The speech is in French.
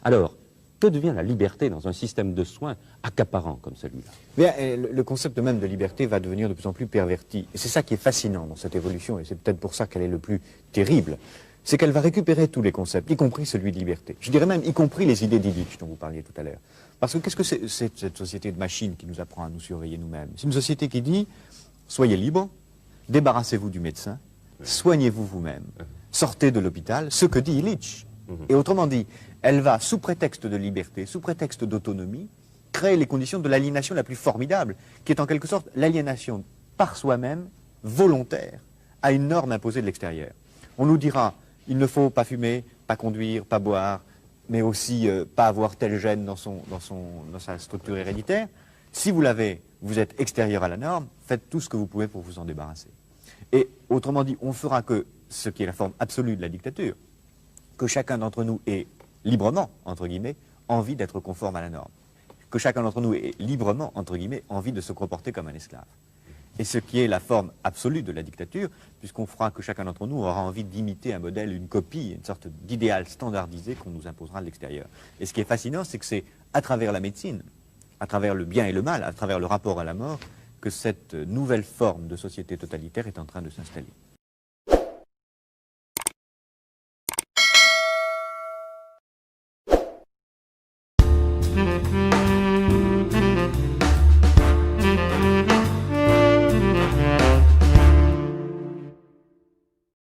Alors, que devient la liberté dans un système de soins accaparant comme celui-là? Bien, le concept même de liberté va devenir de plus en plus perverti. Et c'est ça qui est fascinant dans cette évolution, et c'est peut-être pour ça qu'elle est le plus terrible, c'est qu'elle va récupérer tous les concepts, y compris celui de liberté. Je dirais même y compris les idées d'Illich dont vous parliez tout à l'heure. Parce que qu'est-ce que c'est cette société de machines qui nous apprend à nous surveiller nous-mêmes? C'est une société qui dit, soyez libre, débarrassez-vous du médecin, soignez-vous vous-même, sortez de l'hôpital, ce que dit Illich. Et autrement dit, elle va, sous prétexte de liberté, sous prétexte d'autonomie, créer les conditions de l'aliénation la plus formidable, qui est en quelque sorte l'aliénation par soi-même, volontaire, à une norme imposée de l'extérieur. On nous dira, il ne faut pas fumer, pas conduire, pas boire, mais aussi pas avoir tel gène dans sa structure héréditaire. Si vous l'avez, vous êtes extérieur à la norme, faites tout ce que vous pouvez pour vous en débarrasser. Et autrement dit, on fera que ce qui est la forme absolue de la dictature, que chacun d'entre nous ait librement, entre guillemets, envie d'être conforme à la norme. Que chacun d'entre nous ait librement, entre guillemets, envie de se comporter comme un esclave. Et ce qui est la forme absolue de la dictature, puisqu'on fera que chacun d'entre nous aura envie d'imiter un modèle, une copie, une sorte d'idéal standardisé qu'on nous imposera de l'extérieur. Et ce qui est fascinant, c'est que c'est à travers la médecine, à travers le bien et le mal, à travers le rapport à la mort, que cette nouvelle forme de société totalitaire est en train de s'installer.